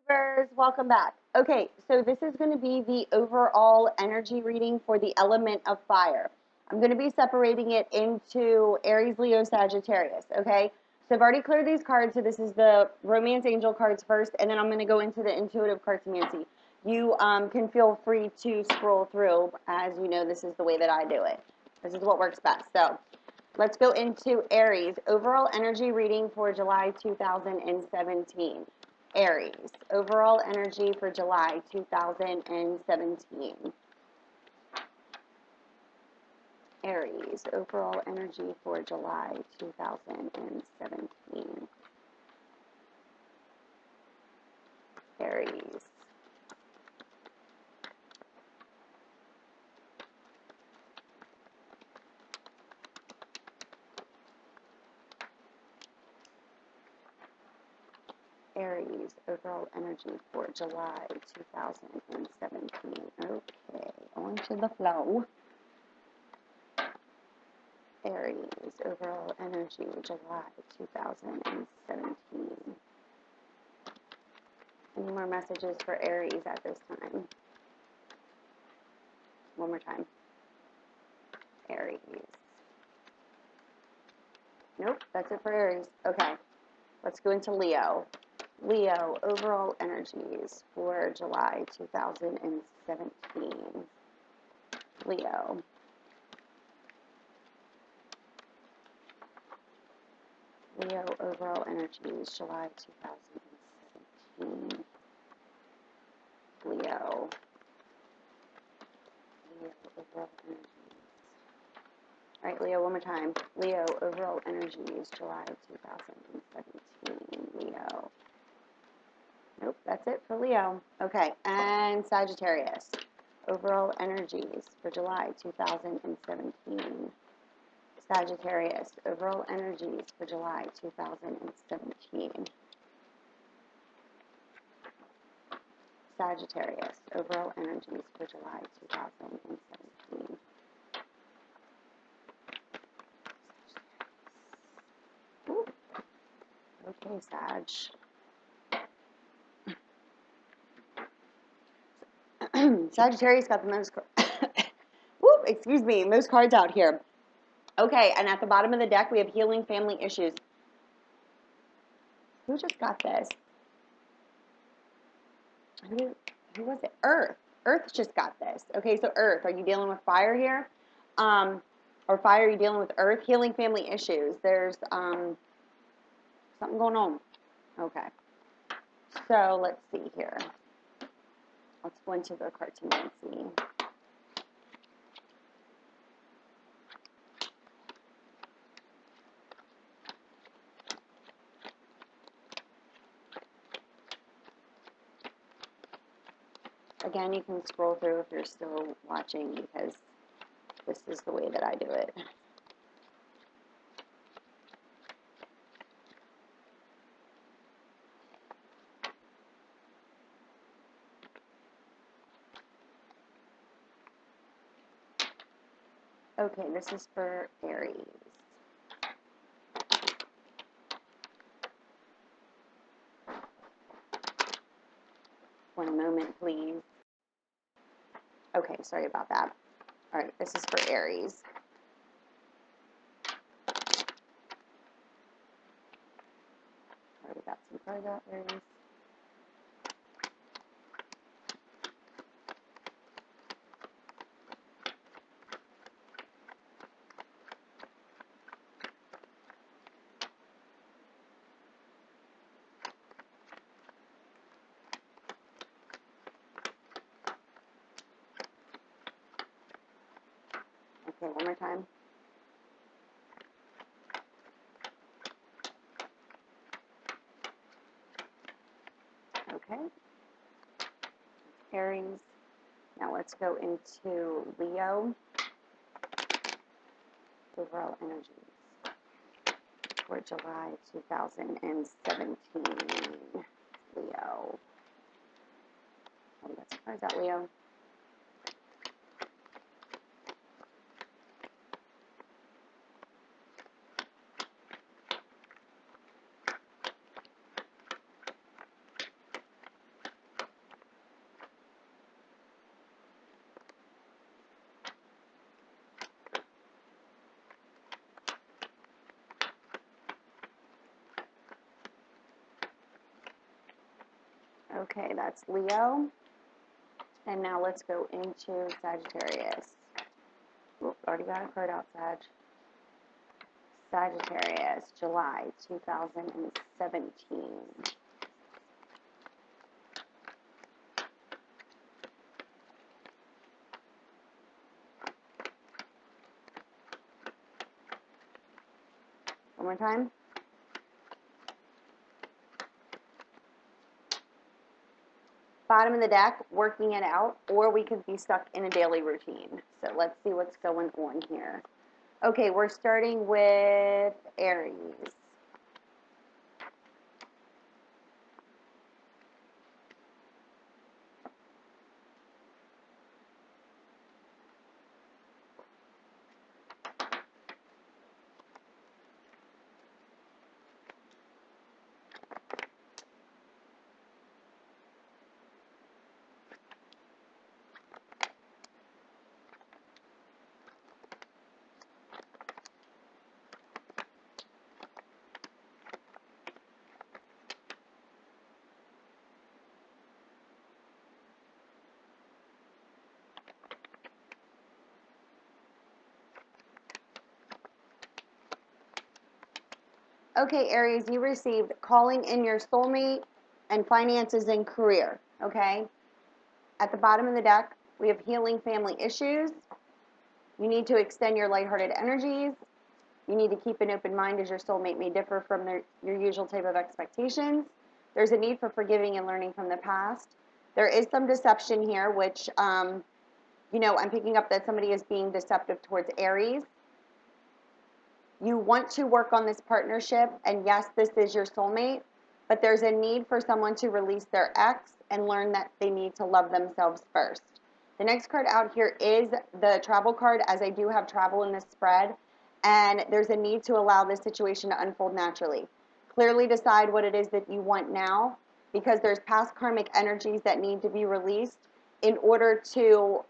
Viewers, welcome back. Okay, so this is going to be the overall energy reading for the element of fire. I'm going to be separating it into Aries, Leo, Sagittarius, okay? So I've already cleared these cards, so this is the Romance Angel cards first, and then I'm going to go into the Intuitive Cartomancy. You can feel free to scroll through. As you know, this is the way that I do it. This is what works best. So let's go into Aries, overall energy reading for July 2017. Aries, overall energy for July 2017. Aries, overall energy for July 2017. Aries. Aries, overall energy for July 2017. Okay, on to the flow. Aries, overall energy, July 2017. Any more messages for Aries at this time? One more time. Aries. Nope, that's it for Aries. Okay, let's go into Leo. Leo, overall energies for July 2017. Leo. Leo, overall energies, July 2017. Leo. Leo, overall energies. All right, Leo, one more time. Leo, overall energies, July 2017. Leo. Nope, that's it for Leo. Okay, and Sagittarius. Overall energies for July 2017. Sagittarius, overall energies for July 2017. Sagittarius, overall energies for July 2017. Ooh. Okay, Sag. Sagittarius got the most, whoop, excuse me, most cards out here. Okay, and at the bottom of the deck, we have healing family issues. Who just got this? Who was it? Earth. Earth just got this. Okay, so Earth, are you dealing with fire here? Or fire, are you dealing with Earth? Healing family issues. There's something going on. Okay. So let's see here. Let's go into the cartomancy. Again, you can scroll through if you're still watching because this is the way that I do it. Okay, this is for Aries. One moment, please. Okay, sorry about that. All right, this is for Aries. Already got some cards out, Aries. Okay, one more time. Okay. Aries. Now let's go into Leo. Overall energies for July 2017. Leo. Oh, we got some cards out, Leo. Okay, that's Leo. And now let's go into Sagittarius. Oop, already got a card out, Sag. Sagittarius, July 2017. One more time. Bottom of the deck, working it out, or we could be stuck in a daily routine. So let's see what's going on here. Okay, we're starting with Aries. Okay, Aries, you received calling in your soulmate and finances and career, okay? At the bottom of the deck, we have healing family issues. You need to extend your lighthearted energies. You need to keep an open mind as your soulmate may differ from your usual type of expectations. There's a need for forgiving and learning from the past. There is some deception here, which, I'm picking up that somebody is being deceptive towards Aries. You want to work on this partnership, and yes, this is your soulmate, but there's a need for someone to release their ex and learn that they need to love themselves first. The next card out here is the travel card, as I do have travel in this spread, and there's a need to allow this situation to unfold naturally. Clearly decide what it is that you want now, because there's past karmic energies that need to be released in order to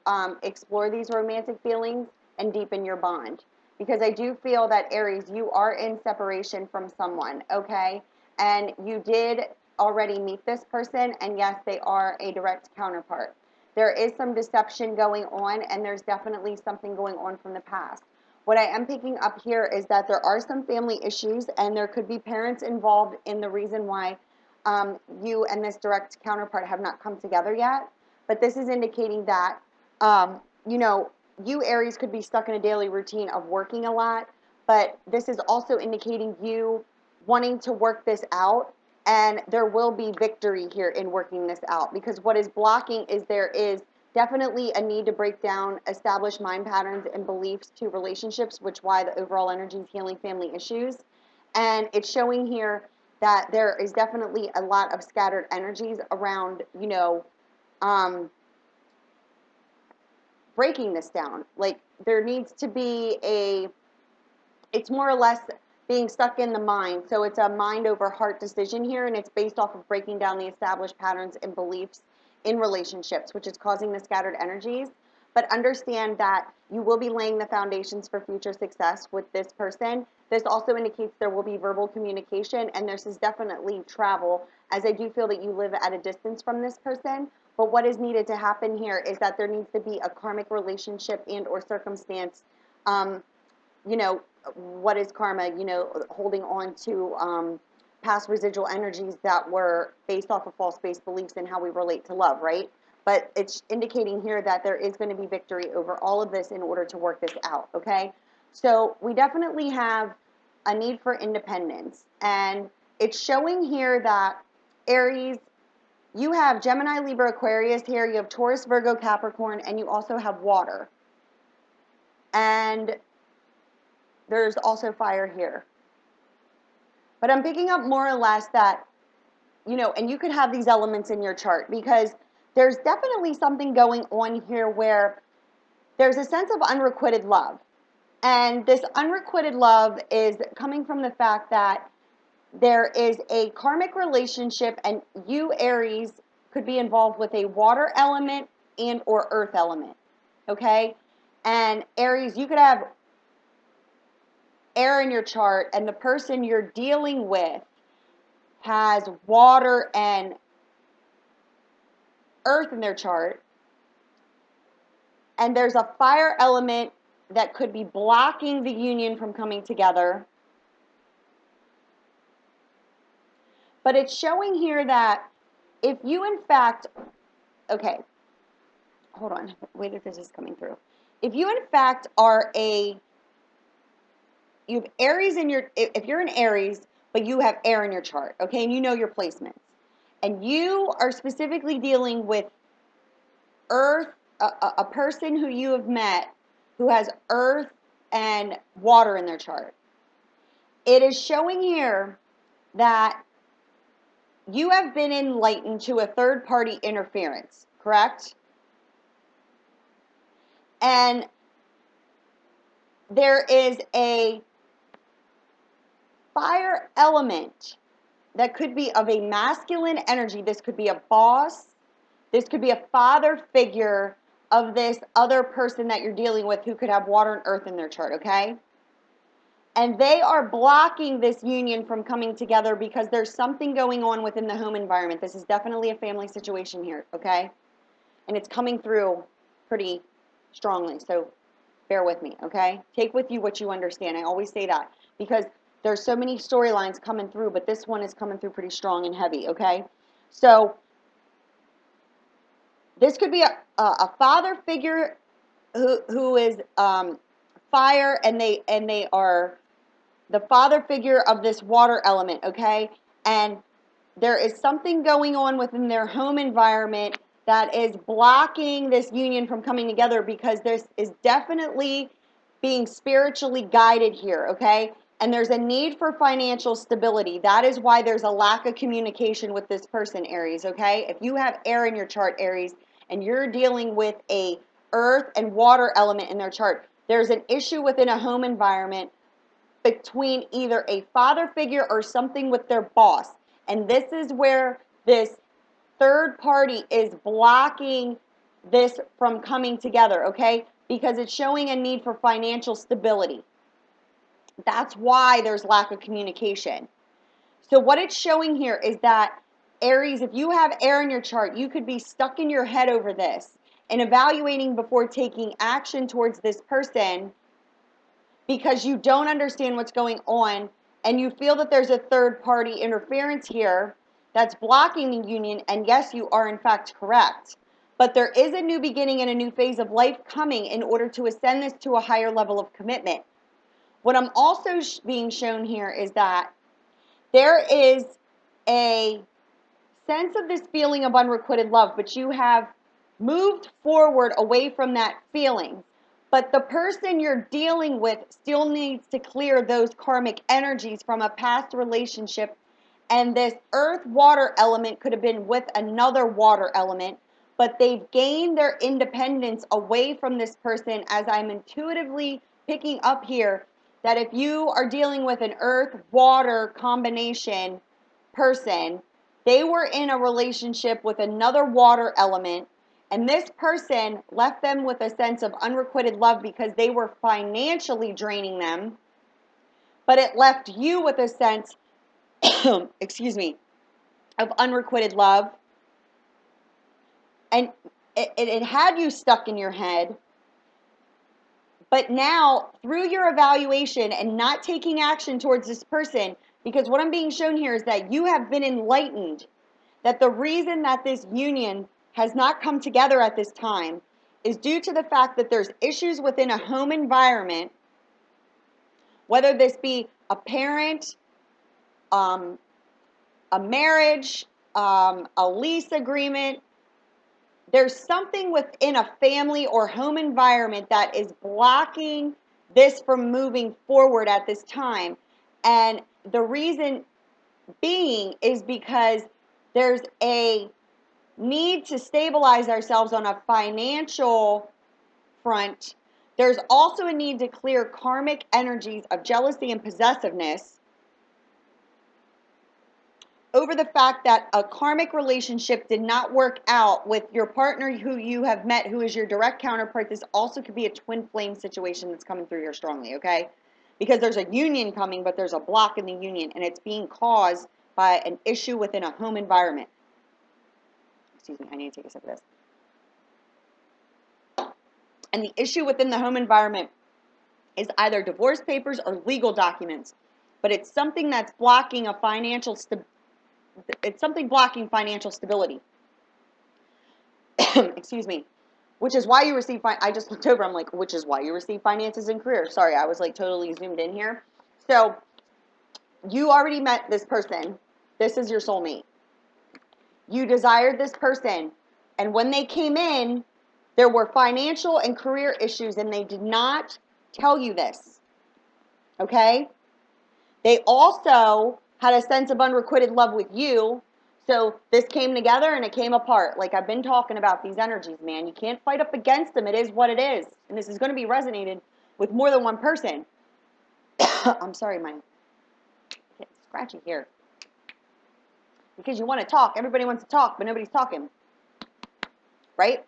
explore these romantic feelings and deepen your bond. Because I do feel that, Aries, you are in separation from someone, okay? And you did already meet this person, and yes, they are a direct counterpart. There is some deception going on, and there's definitely something going on from the past. What I am picking up here is that there are some family issues, and there could be parents involved in the reason why you and this direct counterpart have not come together yet. But this is indicating that, you, Aries, could be stuck in a daily routine of working a lot, but this is also indicating you wanting to work this out, and there will be victory here in working this out, because what is blocking is there is definitely a need to break down established mind patterns and beliefs to relationships, which why the overall energy is healing family issues. And it's showing here that there is definitely a lot of scattered energies around, breaking this down. Like, there needs to be it's more or less being stuck in the mind. So it's a mind over heart decision here, and it's based off of breaking down the established patterns and beliefs in relationships, which is causing the scattered energies. But understand that you will be laying the foundations for future success with this person. This also indicates there will be verbal communication, and this is definitely travel, as I do feel that you live at a distance from this person. But what is needed to happen here is that there needs to be a karmic relationship and or circumstance. What is karma? Holding on to past residual energies that were based off of false-based beliefs and how we relate to love, right? But it's indicating here that there is going to be victory over all of this in order to work this out, okay? So we definitely have a need for independence. And it's showing here that, Aries, you have Gemini, Libra, Aquarius here. You have Taurus, Virgo, Capricorn, and you also have water. And there's also fire here. But I'm picking up more or less that, and you could have these elements in your chart, because there's definitely something going on here where there's a sense of unrequited love. And this unrequited love is coming from the fact that there is a karmic relationship, and you, Aries, could be involved with a water element and or earth element, okay? And Aries, you could have air in your chart, and the person you're dealing with has water and earth in their chart, and there's a fire element that could be blocking the union from coming together. But it's showing here that if you in fact, okay, hold on, wait if this is coming through. If you in fact are you have Aries in your, if you're an Aries, but you have air in your chart, okay, and you know your placements, and you are specifically dealing with earth, a person who you have met who has earth and water in their chart, it is showing here that you have been enlightened to a third-party interference, correct? And there is a fire element that could be of a masculine energy. This could be a boss. This could be a father figure of this other person that you're dealing with who could have water and earth in their chart, okay? And they are blocking this union from coming together because there's something going on within the home environment. This is definitely a family situation here, okay? And it's coming through pretty strongly, so bear with me, okay? Take with you what you understand. I always say that because there's so many storylines coming through, but this one is coming through pretty strong and heavy, okay? So this could be a father figure who is fire, and they are the father figure of this water element, okay? And there is something going on within their home environment that is blocking this union from coming together because this is definitely being spiritually guided here, okay? And there's a need for financial stability. That is why there's a lack of communication with this person, Aries, okay? If you have air in your chart, Aries, and you're dealing with a earth and water element in their chart, there's an issue within a home environment between either a father figure or something with their boss. And this is where this third party is blocking this from coming together, okay? Because it's showing a need for financial stability. That's why there's lack of communication. So what it's showing here is that, Aries, if you have air in your chart, you could be stuck in your head over this and evaluating before taking action towards this person because you don't understand what's going on and you feel that there's a third party interference here that's blocking the union. And yes, you are in fact correct. But there is a new beginning and a new phase of life coming in order to ascend this to a higher level of commitment. What I'm also being shown here is that there is a sense of this feeling of unrequited love, but you have moved forward away from that feeling. But the person you're dealing with still needs to clear those karmic energies from a past relationship. And this earth water element could have been with another water element, but they've gained their independence away from this person, as I'm intuitively picking up here, that if you are dealing with an earth water combination person, they were in a relationship with another water element, and this person left them with a sense of unrequited love because they were financially draining them, but it left you with a sense, excuse me, of unrequited love, and it had you stuck in your head. But now, through your evaluation and not taking action towards this person, because what I'm being shown here is that you have been enlightened that the reason that this union has not come together at this time is due to the fact that there's issues within a home environment, whether this be a parent, a marriage, a lease agreement. There's something within a family or home environment that is blocking this from moving forward at this time. And the reason being is because there's a need to stabilize ourselves on a financial front. There's also a need to clear karmic energies of jealousy and possessiveness over the fact that a karmic relationship did not work out with your partner who you have met, who is your direct counterpart. This also could be a twin flame situation that's coming through here strongly, okay? Because there's a union coming, but there's a block in the union, and it's being caused by an issue within a home environment. excuse me, I need to take a sip of this. And the issue within the home environment is either divorce papers or legal documents, but it's something that's blocking a financial blocking financial stability. Excuse me. Which is why you receive, I just looked over, I'm like, which is why you receive finances and career. Sorry, I was like totally zoomed in here. So you already met this person. This is your soulmate. You desired this person. And when they came in, there were financial and career issues, and they did not tell you this. Okay? They also had a sense of unrequited love with you. So this came together and it came apart. Like I've been talking about these energies, man. You can't fight up against them. It is what it is. And this is going to be resonated with more than one person. I'm sorry, my getting scratchy here. Because you want to talk. Everybody wants to talk, but nobody's talking. Right?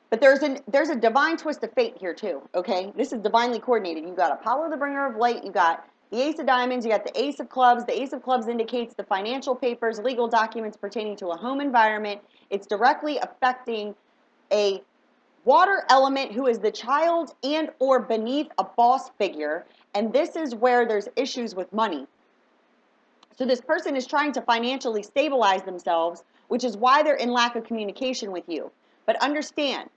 But there's a divine twist of fate here too, okay? This is divinely coordinated. You got Apollo, the bringer of light. You got the Ace of Diamonds. You got the Ace of Clubs. The Ace of Clubs indicates the financial papers, legal documents pertaining to a home environment. It's directly affecting a water element who is the child and or beneath a boss figure. And this is where there's issues with money. So this person is trying to financially stabilize themselves, which is why they're in lack of communication with you. But understand,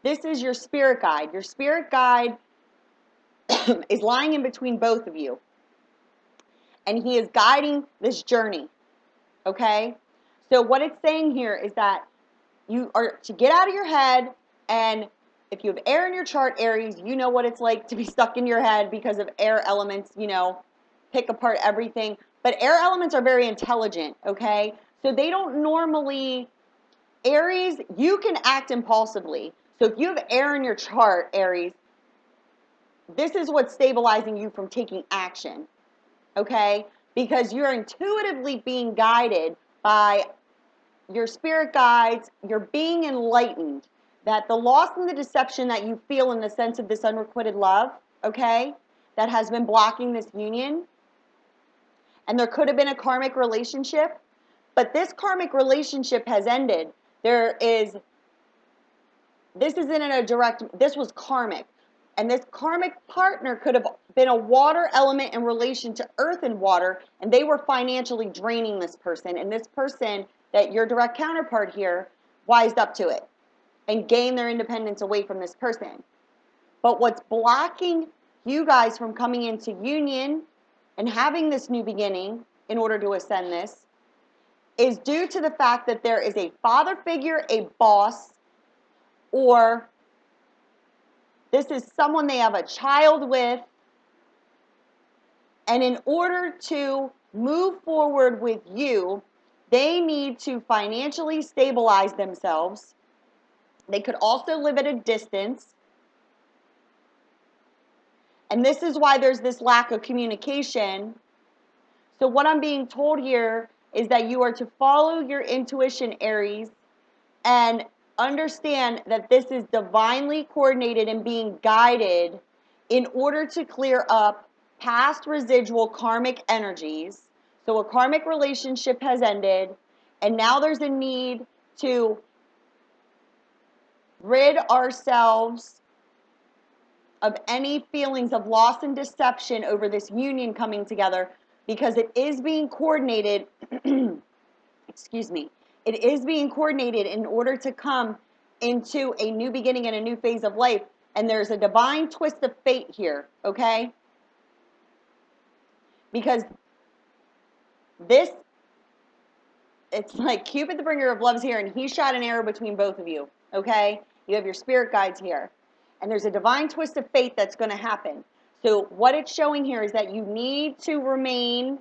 this is your spirit guide. Your spirit guide is lying in between both of you. And he is guiding this journey. Okay? So what it's saying here is that you are to get out of your head, and if you have air in your chart, Aries, you know what it's like to be stuck in your head because of air elements, pick apart everything. But air elements are very intelligent, okay? So they don't normally, Aries, you can act impulsively. So if you have air in your chart, Aries, this is what's stabilizing you from taking action, okay? Because you're intuitively being guided by your spirit guides. You're being enlightened that the loss and the deception that you feel in the sense of this unrequited love, okay, that has been blocking this union, and there could have been a karmic relationship, but this karmic relationship has ended. This was karmic. And this karmic partner could have been a water element in relation to earth and water, and they were financially draining this person. And this person, that your direct counterpart here, wised up to it and gained their independence away from this person. But what's blocking you guys from coming into union and having this new beginning in order to ascend this is due to the fact that there is a father figure, a boss, or this is someone they have a child with, and in order to move forward with you, they need to financially stabilize themselves. They could also live at a distance. And this is why there's this lack of communication. So what I'm being told here is that you are to follow your intuition, Aries, and understand that this is divinely coordinated and being guided in order to clear up past residual karmic energies. So a karmic relationship has ended, and now there's a need to rid ourselves of any feelings of loss and deception over this union coming together, because it is being coordinated, excuse me, it is being coordinated in order to come into a new beginning and a new phase of life. And there's a divine twist of fate here, okay? Because it's like Cupid, the bringer of love's here, and he shot an arrow between both of you, okay? You have your spirit guides here. And there's a divine twist of fate that's going to happen. So what it's showing here is that you need to remain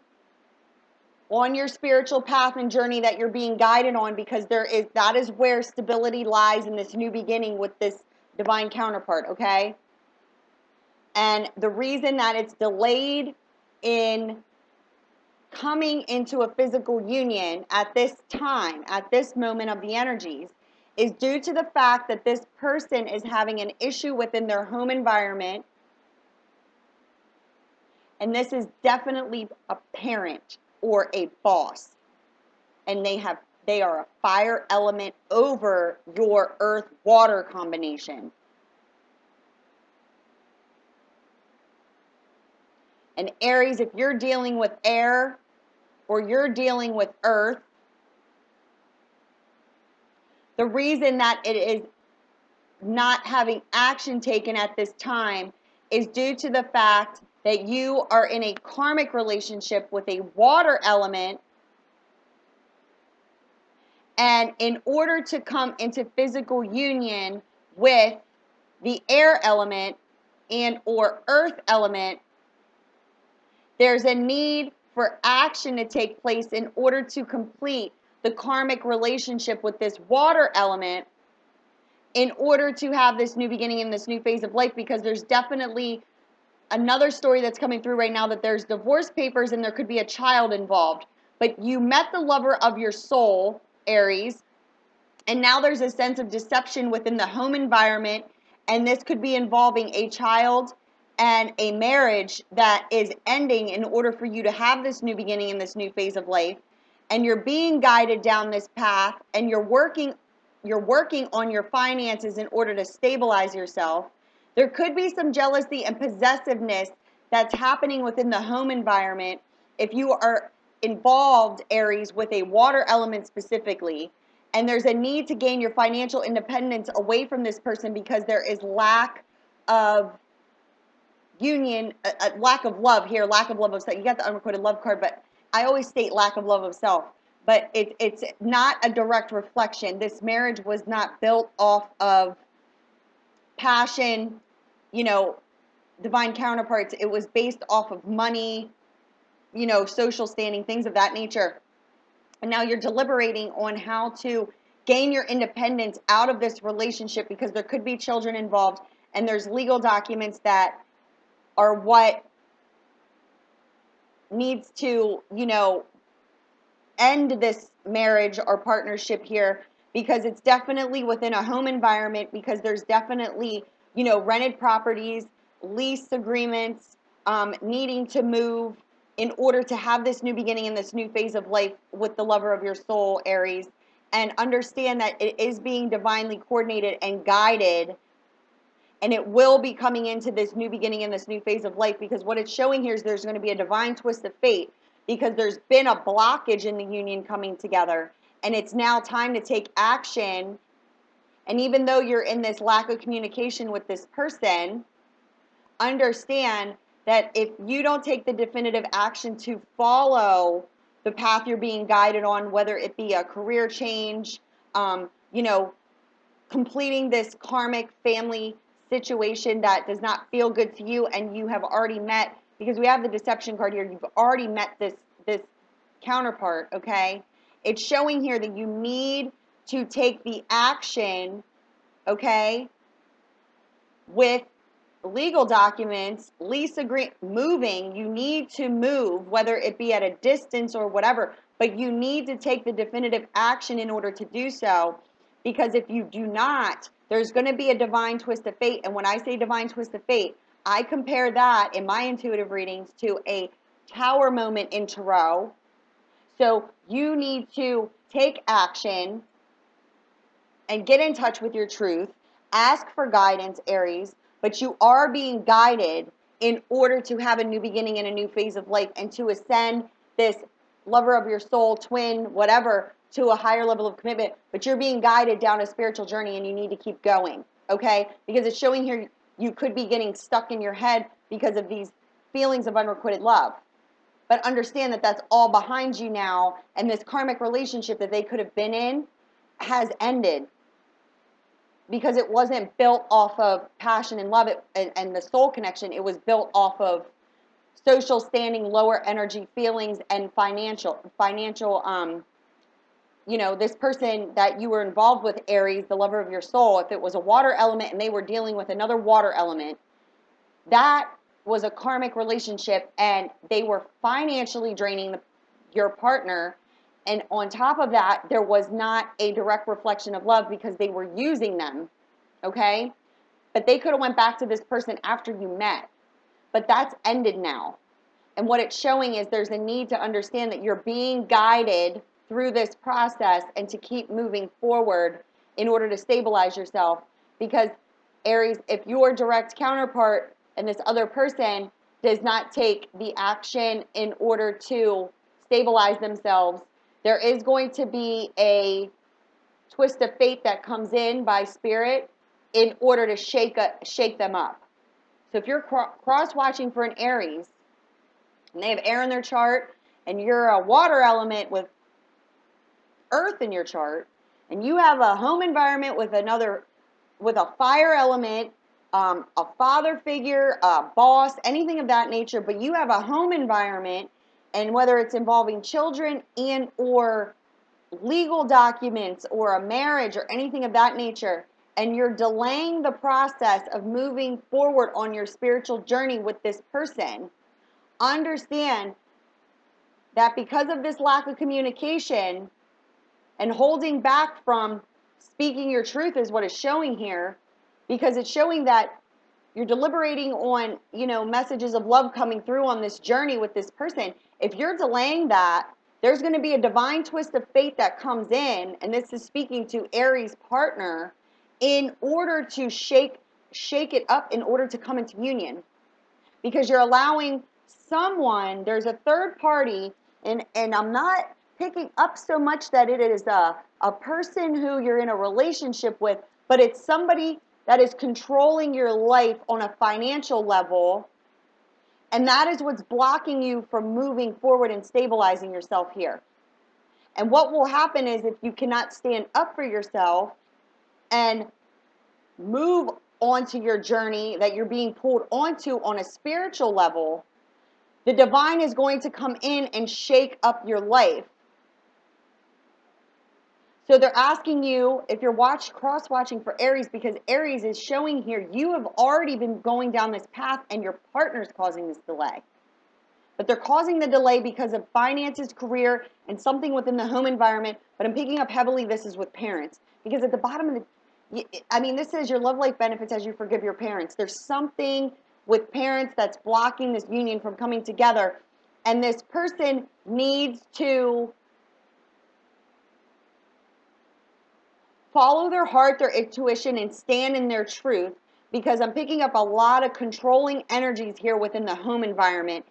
on your spiritual path and journey that you're being guided on, because that is where stability lies in this new beginning with this divine counterpart, okay? And the reason that it's delayed in coming into a physical union at this time, at this moment of the energies, is due to the fact that this person is having an issue within their home environment. And this is definitely a parent or a boss. And they have they are a fire element over your earth-water combination. And Aries, if you're dealing with air or you're dealing with earth, the reason that it is not having action taken at this time is due to the fact that you are in a karmic relationship with a water element, and in order to come into physical union with the air element and or earth element, there's a need for action to take place in order to complete the karmic relationship with this water element, in order to have this new beginning in this new phase of life, because there's definitely another story that's coming through right now that there's divorce papers and there could be a child involved. But you met the lover of your soul, Aries, and now there's a sense of deception within the home environment, and this could be involving a child and a marriage that is ending in order for you to have this new beginning in this new phase of life. And you're being guided down this path, and you're working on your finances in order to stabilize yourself. There could be some jealousy and possessiveness that's happening within the home environment if you are involved, Aries, with a water element specifically. And there's a need to gain your financial independence away from this person because there is lack of union, a lack of love here, lack of love of self. You got the unrequited love card, but I always state lack of love of self. But it's not a direct reflection. This marriage was not built off of passion, divine counterparts. It was based off of money, social standing, things of that nature. And now you're deliberating on how to gain your independence out of this relationship because there could be children involved, and there's legal documents that are what needs to, end this marriage or partnership here, because it's definitely within a home environment, because there's definitely, rented properties, lease agreements, needing to move in order to have this new beginning in this new phase of life with the lover of your soul, Aries. And understand that it is being divinely coordinated and guided, and it will be coming into this new beginning in this new phase of life, because what it's showing here is there's going to be a divine twist of fate, because there's been a blockage in the union coming together, and it's now time to take action. And even though you're in this lack of communication with this person, understand that if you don't take the definitive action to follow the path you're being guided on, whether it be a career change, completing this karmic family situation that does not feel good to you, and you have already met, because we have the deception card here, you've already met this counterpart, okay? It's showing here that you need to take the action, okay, with legal documents, lease agree, moving. You need to move, whether it be at a distance or whatever, but you need to take the definitive action in order to do so, because if you do not, there's going to be a divine twist of fate. And when I say divine twist of fate, I compare that in my intuitive readings to a tower moment in tarot. So you need to take action and get in touch with your truth. Ask for guidance, Aries, but you are being guided in order to have a new beginning and a new phase of life, and to ascend this lover of your soul, twin, whatever, to a higher level of commitment. But you're being guided down a spiritual journey, and you need to keep going, okay? Because it's showing here you could be getting stuck in your head because of these feelings of unrequited love. But understand that that's all behind you now, and this karmic relationship that they could have been in has ended, because it wasn't built off of passion and love and the soul connection. It was built off of social standing, lower energy feelings, and financial. This person that you were involved with, Aries, the lover of your soul, if it was a water element and they were dealing with another water element, that was a karmic relationship, and they were financially draining your partner. And on top of that, there was not a direct reflection of love because they were using them, okay? But they could have went back to this person after you met. But that's ended now. And what it's showing is there's a need to understand that you're being guided through this process and to keep moving forward in order to stabilize yourself. Because Aries, if your direct counterpart and this other person does not take the action in order to stabilize themselves, there is going to be a twist of fate that comes in by spirit in order to shake them up. So if you're cross-watching for an Aries, and they have air in their chart, and you're a water element with earth in your chart, and you have a home environment with a fire element, a father figure, a boss, anything of that nature, but you have a home environment, and whether it's involving children and or legal documents or a marriage or anything of that nature, and you're delaying the process of moving forward on your spiritual journey with this person, understand that because of this lack of communication and holding back from speaking your truth is what is showing here, because it's showing that you're deliberating on, messages of love coming through on this journey with this person. If you're delaying that, there's going to be a divine twist of fate that comes in, and this is speaking to Aries' partner, in order to shake it up in order to come into union. Because you're allowing someone, there's a third party, and I'm not picking up so much that it is a person who you're in a relationship with, but it's somebody that is controlling your life on a financial level, and that is what's blocking you from moving forward and stabilizing yourself here. And what will happen is, if you cannot stand up for yourself and move onto your journey that you're being pulled onto on a spiritual level, the divine is going to come in and shake up your life. So they're asking you, if you're cross-watching for Aries, because Aries is showing here, you have already been going down this path and your partner's causing this delay. But they're causing the delay because of finances, career, and something within the home environment. But I'm picking up heavily this is with parents. Because at the bottom of this says your love life benefits as you forgive your parents. There's something with parents that's blocking this union from coming together. And this person needs to follow their heart, their intuition, and stand in their truth, because I'm picking up a lot of controlling energies here within the home environment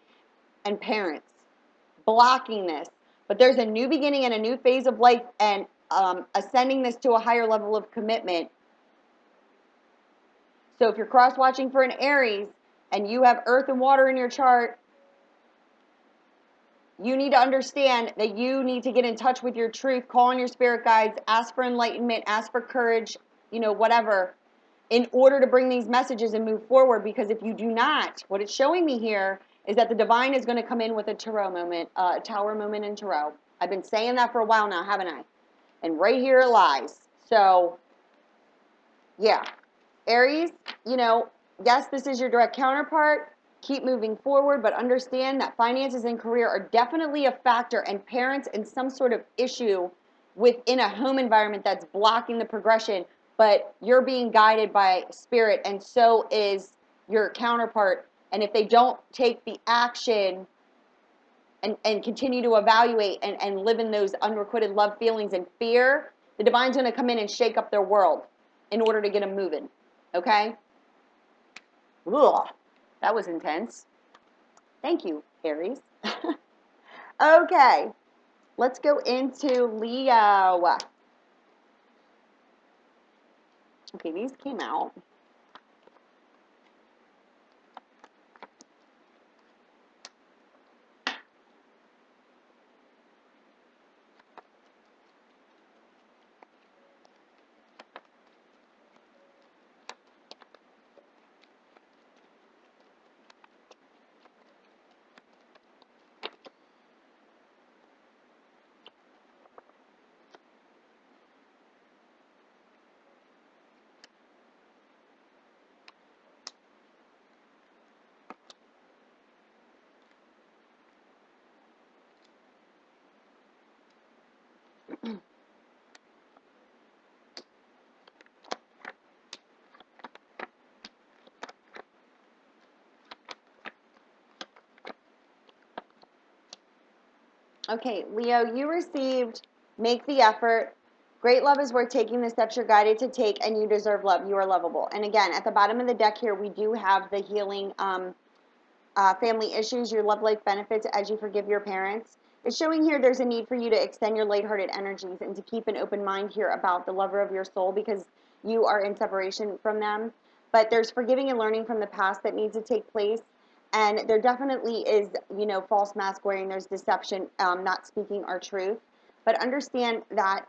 and parents blocking this. But there's a new beginning and a new phase of life, and ascending this to a higher level of commitment. So if you're cross-watching for an Aries and you have earth and water in your chart, you need to understand that you need to get in touch with your truth, call on your spirit guides, ask for enlightenment, ask for courage, whatever, in order to bring these messages and move forward. Because if you do not, what it's showing me here is that the divine is going to come in with a tarot moment, a tower moment in tarot. I've been saying that for a while now, haven't I? And right here it lies. So, yeah. Aries, yes, this is your direct counterpart. Keep moving forward, but understand that finances and career are definitely a factor, and parents and some sort of issue within a home environment that's blocking the progression, but you're being guided by spirit, and so is your counterpart. And if they don't take the action and continue to evaluate and live in those unrequited love feelings and fear, the divine's going to come in and shake up their world in order to get them moving. Okay? Ugh. That was intense. Thank you, Aries. Okay, let's go into Leo. Okay, these came out. Okay, Leo, you received make the effort. Great love is worth taking the steps you're guided to take, and you deserve love. You are lovable. And again, at the bottom of the deck here, we do have the healing family issues, your love life benefits as you forgive your parents. It's showing here there's a need for you to extend your lighthearted energies and to keep an open mind here about the lover of your soul because you are in separation from them. But there's forgiving and learning from the past that needs to take place. And there definitely is, false mask wearing. There's deception, not speaking our truth. But understand that,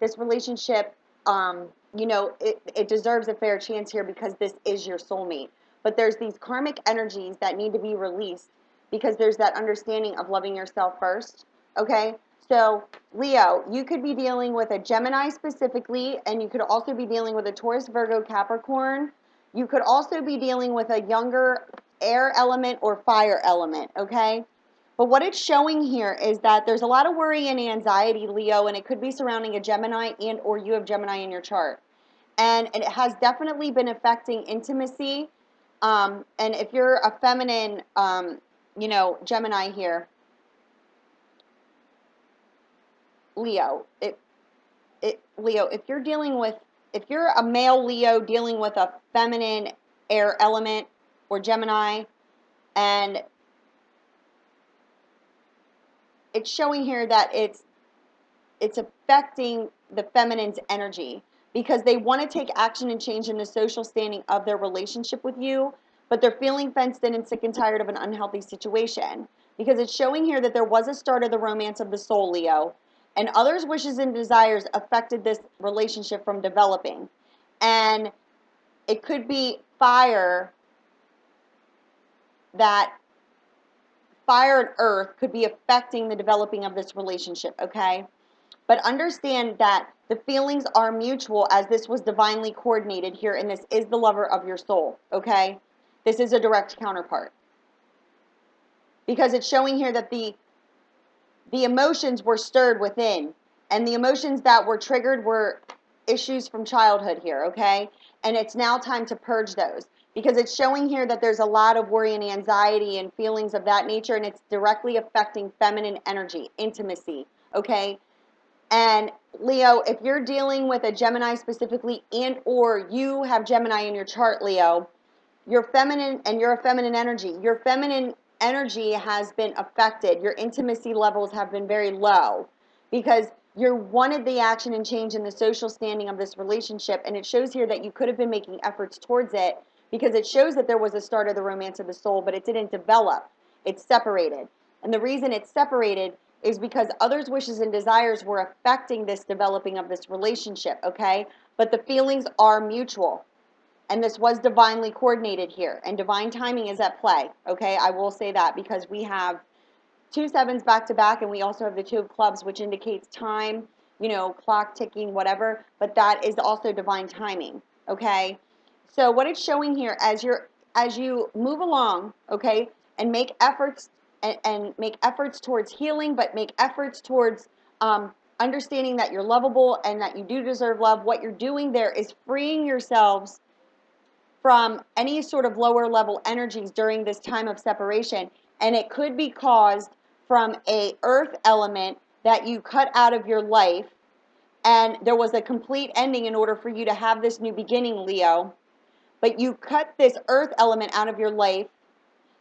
this relationship, it deserves a fair chance here because this is your soulmate. But there's these karmic energies that need to be released because there's that understanding of loving yourself first. Okay? So, Leo, you could be dealing with a Gemini specifically, and you could also be dealing with a Taurus, Virgo, Capricorn. You could also be dealing with a younger air element or fire element, okay? But what it's showing here is that there's a lot of worry and anxiety, Leo, and it could be surrounding a Gemini and or you have Gemini in your chart. And it has definitely been affecting intimacy. And if you're a feminine, Gemini here, Leo, Leo, if you're a male Leo dealing with a feminine air element or Gemini, and it's showing here that it's affecting the feminine's energy because they want to take action and change in the social standing of their relationship with you, but they're feeling fenced in and sick and tired of an unhealthy situation because it's showing here that there was a start of the romance of the soul, Leo, and others' wishes and desires affected this relationship from developing. And it could be that fire and earth could be affecting the developing of this relationship, okay? But understand that the feelings are mutual as this was divinely coordinated here, and this is the lover of your soul, okay? This is a direct counterpart. Because it's showing here that the emotions were stirred within, and the emotions that were triggered were issues from childhood here, okay? And it's now time to purge those. Because it's showing here that there's a lot of worry and anxiety and feelings of that nature, and it's directly affecting feminine energy, intimacy, okay? And Leo, if you're dealing with a Gemini specifically and or you have Gemini in your chart, Leo, you're feminine and you're a feminine energy. Your feminine energy has been affected. Your intimacy levels have been very low because you wanted the action and change in the social standing of this relationship. And it shows here that you could have been making efforts towards it because it shows that there was a start of the romance of the soul, but it didn't develop. It's separated. And the reason it's separated is because others' wishes and desires were affecting this developing of this relationship, okay? But the feelings are mutual. And this was divinely coordinated here. And divine timing is at play, okay? I will say that because we have 2 sevens back to back, and we also have the 2 of clubs, which indicates time, clock ticking, whatever. But that is also divine timing, okay? So what it's showing here as you move along, okay, and make efforts and make efforts towards healing, but make efforts towards understanding that you're lovable and that you do deserve love. What you're doing there is freeing yourselves from any sort of lower level energies during this time of separation, and it could be caused from a earth element that you cut out of your life, and there was a complete ending in order for you to have this new beginning, Leo. But you cut this earth element out of your life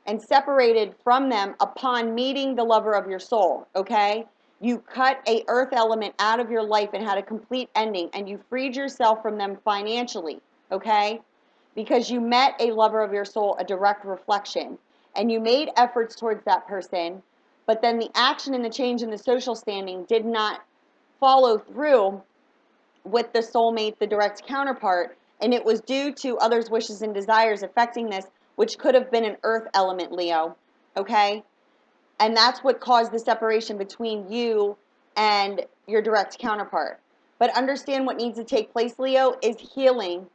and separated from them upon meeting the lover of your soul, okay? You cut a earth element out of your life and had a complete ending, and you freed yourself from them financially, okay? Because you met a lover of your soul, a direct reflection, and you made efforts towards that person, but then the action and the change in the social standing did not follow through with the soulmate, the direct counterpart, and it was due to others' wishes and desires affecting this, which could have been an earth element, Leo, okay? And that's what caused the separation between you and your direct counterpart. But understand what needs to take place, Leo, is healing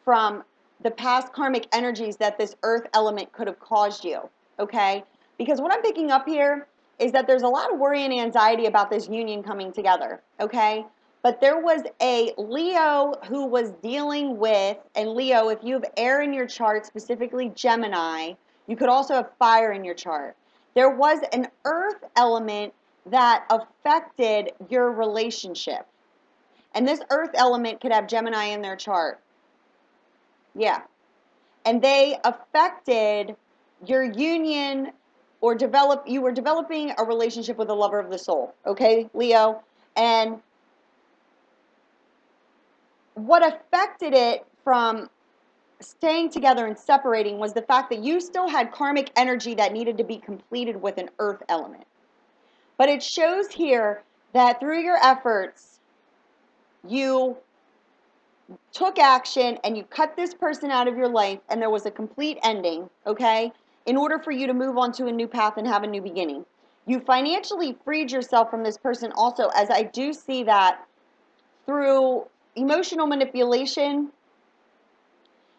from the past karmic energies that this earth element could have caused you, okay? Because what I'm picking up here is that there's a lot of worry and anxiety about this union coming together, okay? But there was a Leo who was dealing with, and Leo, if you have air in your chart, specifically Gemini, you could also have fire in your chart. There was an earth element that affected your relationship. And this earth element could have Gemini in their chart. Yeah. And they affected your union or you were developing a relationship with a lover of the soul. Okay, Leo? And what affected it from staying together and separating was the fact that you still had karmic energy that needed to be completed with an earth element. But it shows here that through your efforts, you took action and you cut this person out of your life and there was a complete ending, okay, in order for you to move on to a new path and have a new beginning. You financially freed yourself from this person also, as I do see that through emotional manipulation,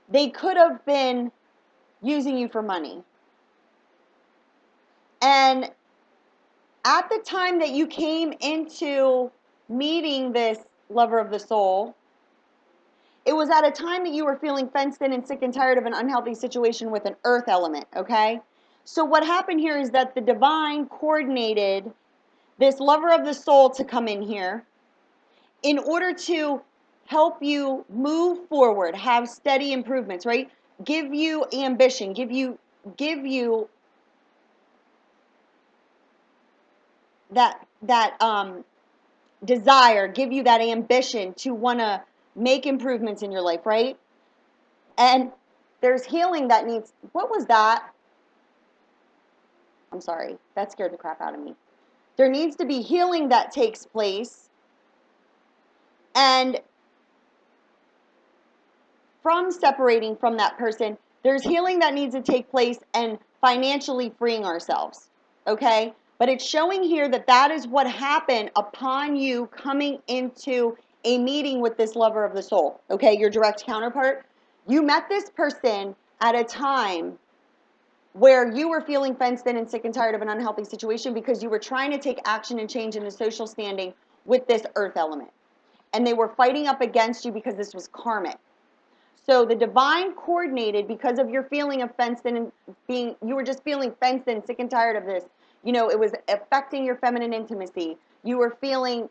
they could have been using you for money. And at the time that you came into meeting this lover of the soul, it was at a time that you were feeling fenced in and sick and tired of an unhealthy situation with an earth element, okay? So what happened here is that the divine coordinated this lover of the soul to come in here in order to help you move forward, have steady improvements, right? Give you ambition, give you that desire, give you that ambition to want to make improvements in your life, right? And there's healing that needs, what was that? I'm sorry, that scared the crap out of me. There needs to be healing that takes place, and from separating from that person, there's healing that needs to take place and financially freeing ourselves, okay? But it's showing here that that is what happened upon you coming into a meeting with this lover of the soul, okay? Your direct counterpart. You met this person at a time where you were feeling fenced in and sick and tired of an unhealthy situation because you were trying to take action and change in the social standing with this earth element. And they were fighting up against you because this was karmic. So the divine coordinated, because of your feeling of fenced in and you were just feeling fenced in, sick and tired of this. You know, it was affecting your feminine intimacy. You were feeling,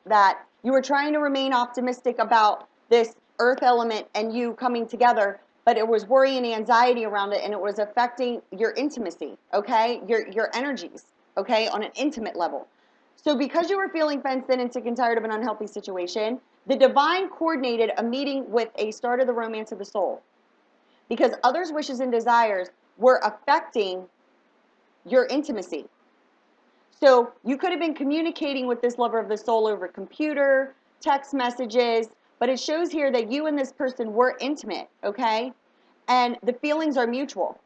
that you were trying to remain optimistic about this earth element and you coming together, but it was worry and anxiety around it, and it was affecting your intimacy, okay? Your energies, okay, on an intimate level. So because you were feeling fenced in and sick and tired of an unhealthy situation, the divine coordinated a meeting with a start of the romance of the soul. Because others' wishes and desires were affecting your intimacy. So you could have been communicating with this lover of the soul over computer, text messages, but it shows here that you and this person were intimate, okay? And the feelings are mutual.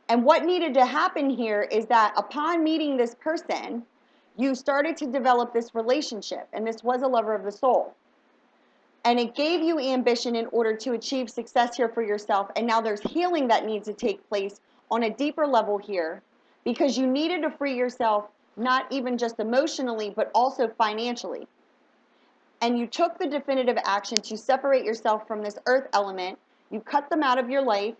And what needed to happen here is that upon meeting this person, you started to develop this relationship, and this was a lover of the soul. And it gave you ambition in order to achieve success here for yourself. And now there's healing that needs to take place on a deeper level here, because you needed to free yourself, not even just emotionally, but also financially. And you took the definitive action to separate yourself from this earth element. You cut them out of your life,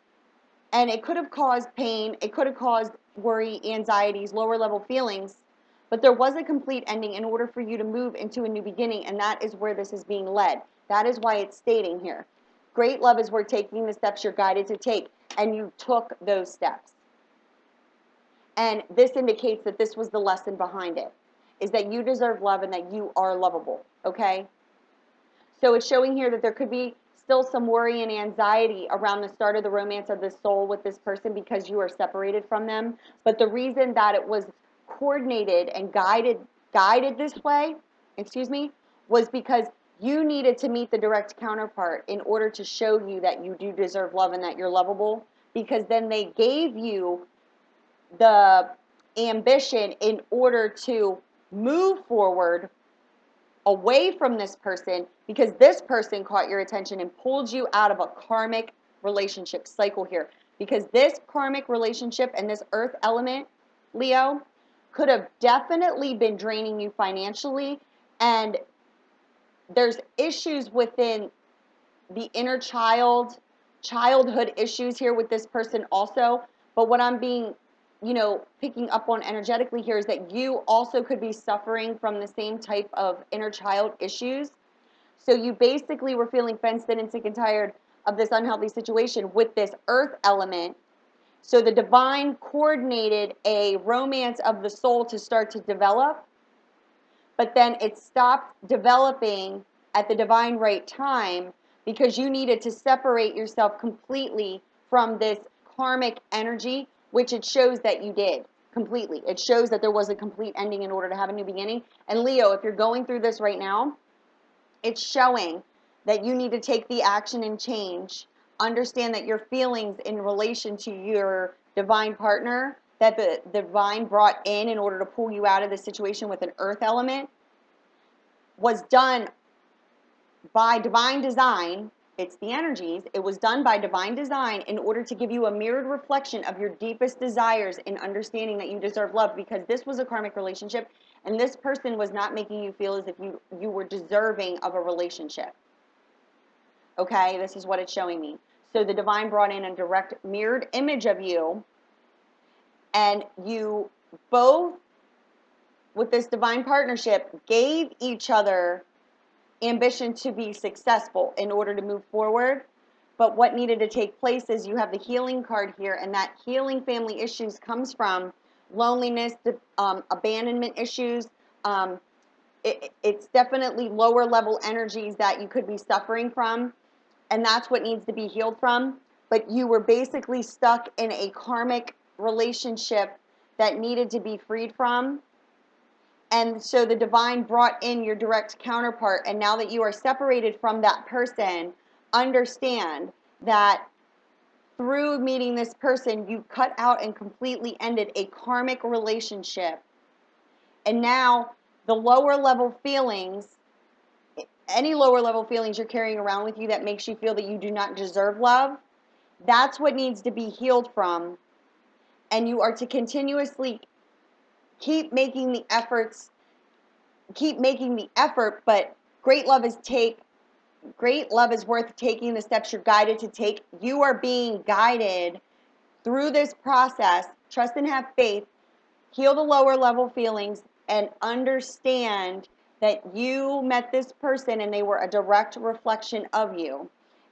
and it could have caused pain. It could have caused worry, anxieties, lower level feelings. But there was a complete ending in order for you to move into a new beginning, and that is where this is being led. That is why it's stating here. Great love is worth taking the steps you're guided to take, and you took those steps. And this indicates that this was the lesson behind it, is that you deserve love and that you are lovable, okay? So it's showing here that there could be still some worry and anxiety around the start of the romance of the soul with this person because you are separated from them. But the reason that it was coordinated and guided this way, was because you needed to meet the direct counterpart in order to show you that you do deserve love and that you're lovable, because then they gave you the ambition in order to move forward away from this person, because this person caught your attention and pulled you out of a karmic relationship cycle here. Because this karmic relationship and this earth element, Leo, could have definitely been draining you financially, and there's issues within the inner childhood issues here with this person also. But what I'm being you know, picking up on energetically here is that you also could be suffering from the same type of inner child issues. So you basically were feeling fenced in and sick and tired of this unhealthy situation with this earth element. So the divine coordinated a romance of the soul to start to develop, but then it stopped developing at the divine right time because you needed to separate yourself completely from this karmic energy, which it shows that you did completely. It shows that there was a complete ending in order to have a new beginning. And Leo, if you're going through this right now, it's showing that you need to take the action and change. Understand that your feelings in relation to your divine partner that the divine brought in order to pull you out of the situation with an earth element was done by divine design. It's the energies. It was done by divine design in order to give you a mirrored reflection of your deepest desires in understanding that you deserve love, because this was a karmic relationship and this person was not making you feel as if you were deserving of a relationship. Okay, this is what it's showing me. So the divine brought in a direct mirrored image of you, and you both, with this divine partnership, gave each other ambition to be successful in order to move forward. But what needed to take place is you have the healing card here, and that healing family issues comes from loneliness, abandonment issues. It's definitely lower level energies that you could be suffering from, and that's what needs to be healed from. But you were basically stuck in a karmic relationship that needed to be freed from. And so the divine brought in your direct counterpart. And now that you are separated from that person, understand that through meeting this person, you cut out and completely ended a karmic relationship. And now the lower level feelings, any lower level feelings you're carrying around with you that makes you feel that you do not deserve love, that's what needs to be healed from. And you are to continuously keep making the efforts, but great love is worth taking the steps you're guided to take. You are being guided through this process. Trust and have faith. Heal the lower level feelings and understand that you met this person and they were a direct reflection of you.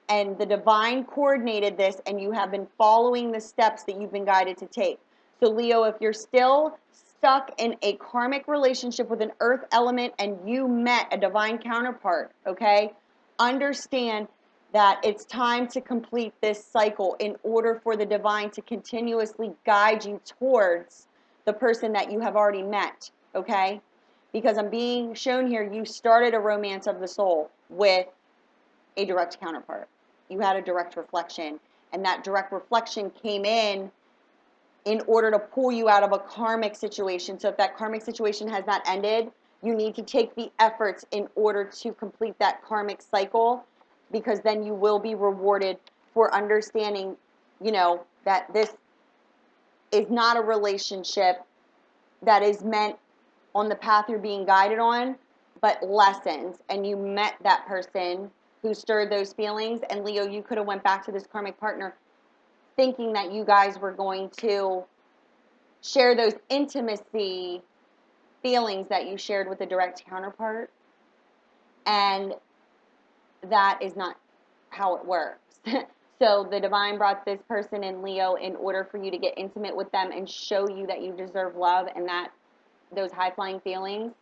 And the divine coordinated this, and you have been following the steps that you've been guided to take. So Leo, if you're still stuck in a karmic relationship with an earth element and you met a divine counterpart, okay, understand that it's time to complete this cycle in order for the divine to continuously guide you towards the person that you have already met, okay? Because I'm being shown here, you started a romance of the soul with a direct counterpart. You had a direct reflection, and that direct reflection came in order to pull you out of a karmic situation. So if that karmic situation has not ended, you need to take the efforts in order to complete that karmic cycle, because then you will be rewarded for understanding, you know, that this is not a relationship that is meant on the path you're being guided on, but lessons. And you met that person who stirred those feelings. And Leo, you could have went back to this karmic partner thinking that you guys were going to share those intimacy feelings that you shared with the direct counterpart. And that is not how it works. So the divine brought this person in, Leo, in order for you to get intimate with them and show you that you deserve love and that those high-flying feelings.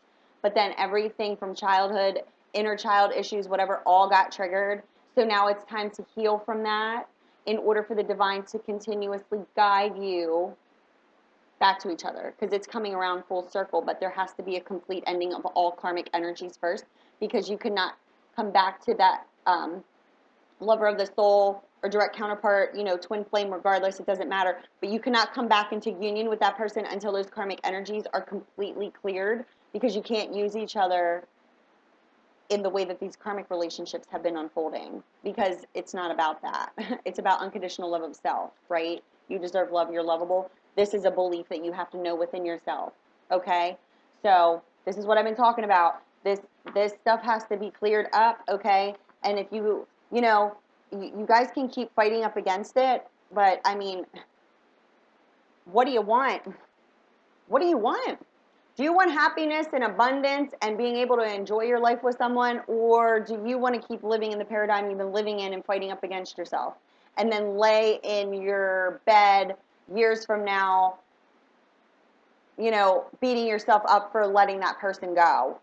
But then everything from childhood, inner child issues, whatever, all got triggered. So now it's time to heal from that in order for the divine to continuously guide you back to each other, because it's coming around full circle. But there has to be a complete ending of all karmic energies first, because you could not come back to that lover of the soul or direct counterpart, you know, twin flame, regardless, it doesn't matter. But you cannot come back into union with that person until those karmic energies are completely cleared, because you can't use each other in the way that these karmic relationships have been unfolding, because it's not about that. It's about unconditional love of self, right? You deserve love, you're lovable. This is a belief that you have to know within yourself, okay? So this is what I've been talking about. This stuff has to be cleared up, okay? And if you know, you guys can keep fighting up against it, but I mean, what do you want? What do you want? Do you want happiness and abundance and being able to enjoy your life with someone, or do you want to keep living in the paradigm you've been living in and fighting up against yourself, and then lay in your bed years from now, beating yourself up for letting that person go?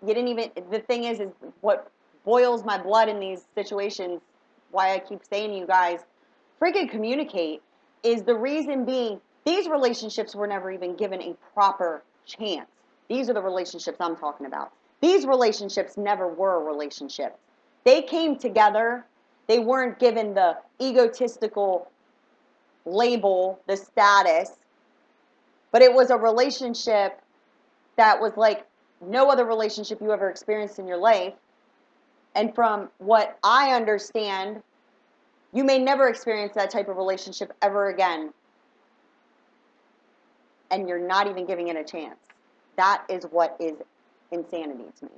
You didn't even, the thing is what boils my blood in these situations, why I keep saying to you guys, freaking communicate, is the reason being these relationships were never even given a proper chance. These are the relationships I'm talking about. These relationships never were relationships. They came together. They weren't given the egotistical label, the status, but it was a relationship that was like no other relationship you ever experienced in your life. And from what I understand, you may never experience that type of relationship ever again. And you're not even giving it a chance. That is what is insanity to me.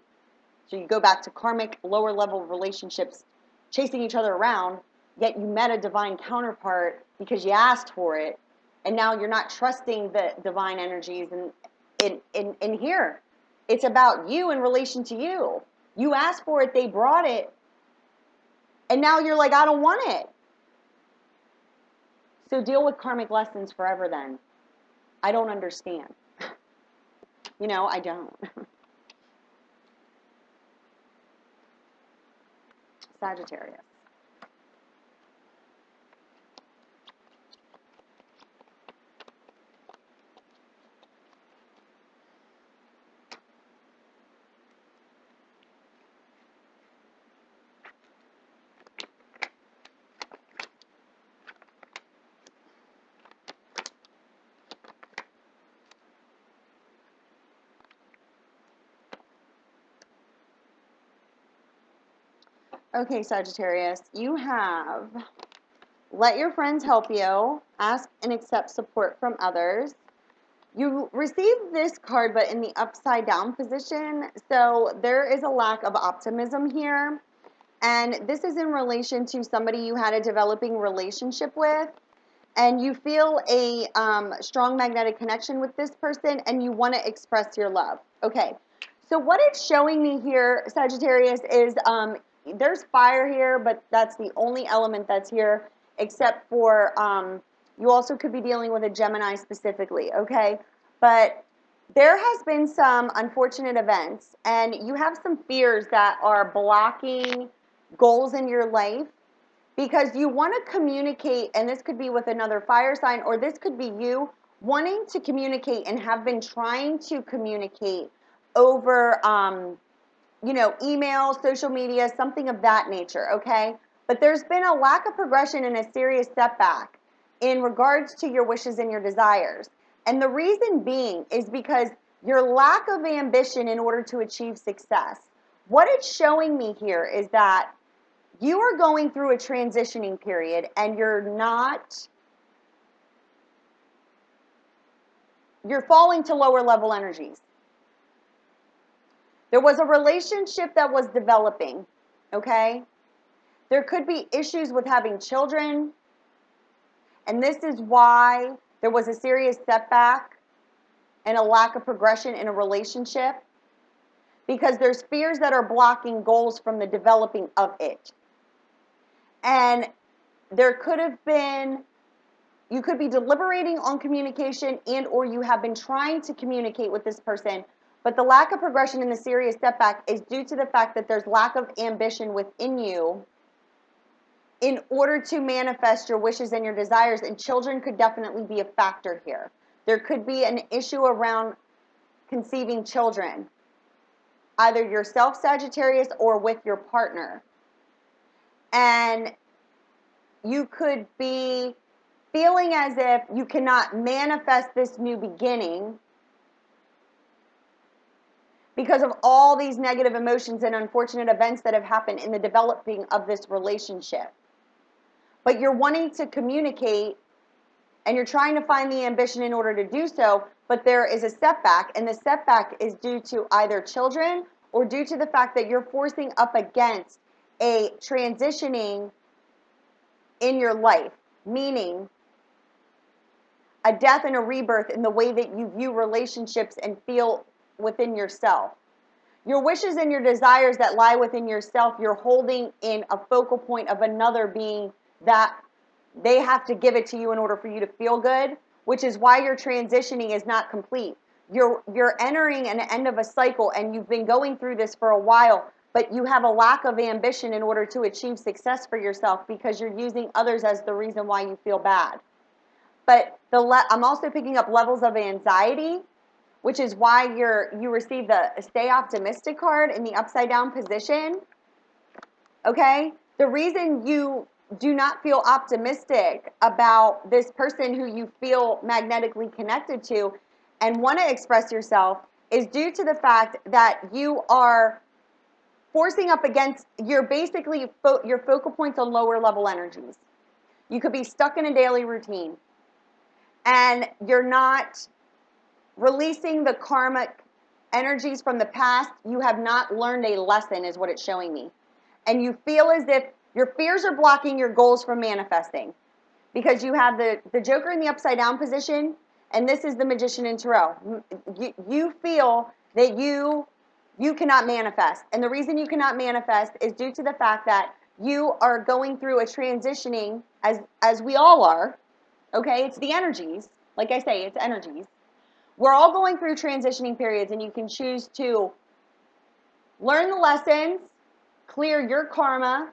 So you go back to karmic, lower level relationships, chasing each other around, yet you met a divine counterpart because you asked for it, and now you're not trusting the divine energies. And in here, it's about you in relation to you. You asked for it, they brought it, and now you're like, I don't want it. So deal with karmic lessons forever then. I don't understand. I don't. Sagittarius. Okay, Sagittarius, you have let your friends help you, ask and accept support from others. You received this card, but in the upside down position, so there is a lack of optimism here. And this is in relation to somebody you had a developing relationship with, and you feel a strong magnetic connection with this person, and you want to express your love. Okay, so what it's showing me here, Sagittarius, is there's fire here, but that's the only element that's here, except for you also could be dealing with a Gemini specifically, okay? But there has been some unfortunate events, and you have some fears that are blocking goals in your life because you want to communicate, and this could be with another fire sign, or this could be you wanting to communicate and have been trying to communicate over email, social media, something of that nature, okay? But there's been a lack of progression and a serious setback in regards to your wishes and your desires. And the reason being is because your lack of ambition in order to achieve success. What it's showing me here is that you are going through a transitioning period, and you're falling to lower level energies. There was a relationship that was developing, okay? There could be issues with having children, and this is why there was a serious setback and a lack of progression in a relationship, because there's fears that are blocking goals from the developing of it. And there could have been, you could be deliberating on communication, and or you have been trying to communicate with this person, but the lack of progression and the serious setback is due to the fact that there's lack of ambition within you in order to manifest your wishes and your desires, and children could definitely be a factor here. There could be an issue around conceiving children, either yourself, Sagittarius, or with your partner. And you could be feeling as if you cannot manifest this new beginning because of all these negative emotions and unfortunate events that have happened in the developing of this relationship. But you're wanting to communicate, and you're trying to find the ambition in order to do so, but there is a setback, and the setback is due to either children or due to the fact that you're forcing up against a transitioning in your life, meaning a death and a rebirth in the way that you view relationships and feel within yourself. Your wishes and your desires that lie within yourself, you're holding in a focal point of another being that they have to give it to you in order for you to feel good, which is why your transitioning is not complete. You're entering an end of a cycle, and you've been going through this for a while, but you have a lack of ambition in order to achieve success for yourself because you're using others as the reason why you feel bad. But I'm also picking up levels of anxiety, which is why you receive the stay optimistic card in the upside down position. Okay? The reason you do not feel optimistic about this person who you feel magnetically connected to and want to express yourself is due to the fact that you are forcing up against, you're basically, your focal points on lower level energies. You could be stuck in a daily routine and you're not releasing the karmic energies from the past. You have not learned a lesson is what it's showing me. And you feel as if your fears are blocking your goals from manifesting because you have the Joker in the upside down position, and this is the Magician in Tarot. You feel that you cannot manifest. And the reason you cannot manifest is due to the fact that you are going through a transitioning, as we all are. Okay, it's the energies. Like I say, it's energies. We're all going through transitioning periods, and you can choose to learn the lessons, clear your karma,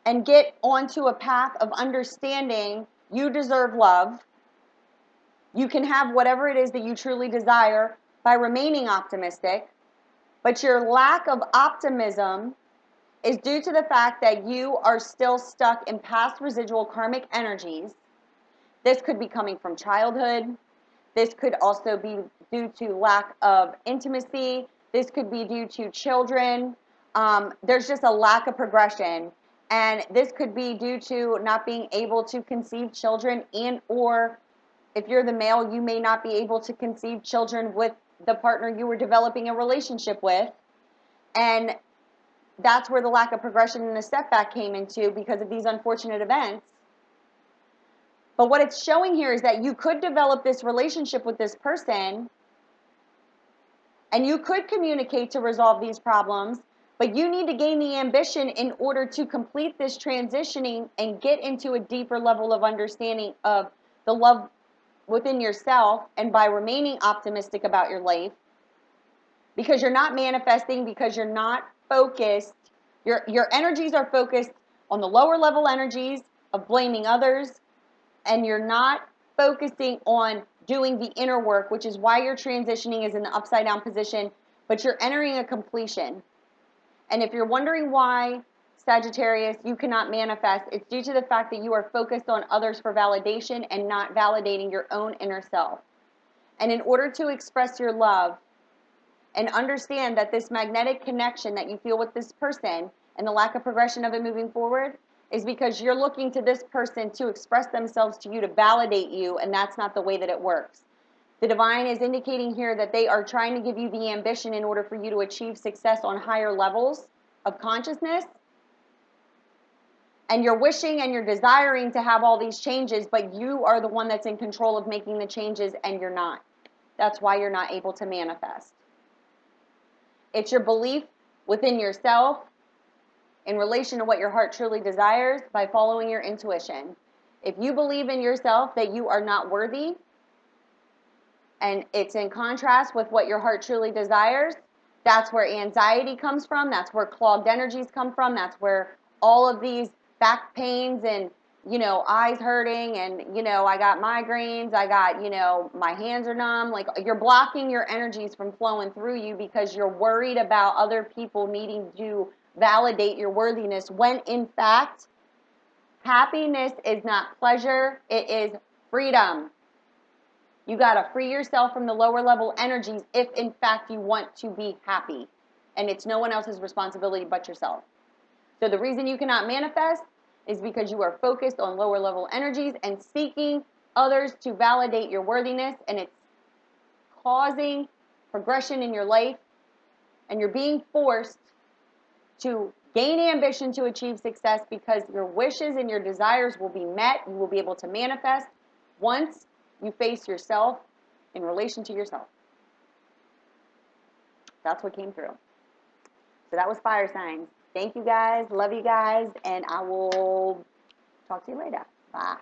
and get onto a path of understanding you deserve love. You can have whatever it is that you truly desire by remaining optimistic, but your lack of optimism is due to the fact that you are still stuck in past residual karmic energies. This could be coming from childhood. This could also be due to lack of intimacy. This could be due to children. There's just a lack of progression. And this could be due to not being able to conceive children, and or if you're the male, you may not be able to conceive children with the partner you were developing a relationship with. And that's where the lack of progression and the setback came into because of these unfortunate events. But what it's showing here is that you could develop this relationship with this person and you could communicate to resolve these problems, but you need to gain the ambition in order to complete this transitioning and get into a deeper level of understanding of the love within yourself, and by remaining optimistic about your life, because you're not manifesting, because you're not focused. Your energies are focused on the lower level energies of blaming others, and you're not focusing on doing the inner work, which is why your transitioning is in the upside down position, but you're entering a completion. And if you're wondering why, Sagittarius, you cannot manifest, it's due to the fact that you are focused on others for validation and not validating your own inner self. And in order to express your love and understand that this magnetic connection that you feel with this person and the lack of progression of it moving forward is because you're looking to this person to express themselves to you, to validate you, and that's not the way that it works. The divine is indicating here that they are trying to give you the ambition in order for you to achieve success on higher levels of consciousness. And you're wishing and you're desiring to have all these changes, but you are the one that's in control of making the changes, and you're not. That's why you're not able to manifest. It's your belief within yourself in relation to what your heart truly desires by following your intuition. If you believe in yourself that you are not worthy, and it's in contrast with what your heart truly desires, that's where anxiety comes from, that's where clogged energies come from, that's where all of these back pains and, eyes hurting and, I got migraines, I got, my hands are numb. Like, you're blocking your energies from flowing through you because you're worried about other people needing to validate your worthiness, when in fact, happiness is not pleasure, it is freedom. You got to free yourself from the lower level energies if in fact you want to be happy. And it's no one else's responsibility but yourself. So the reason you cannot manifest is because you are focused on lower level energies and seeking others to validate your worthiness, and it's causing progression in your life, and you're being forced to gain ambition to achieve success because your wishes and your desires will be met. You will be able to manifest once You face yourself in relation to yourself. That's what came through. So that was fire signs. Thank you guys. Love you guys. And I will talk to you later. Bye.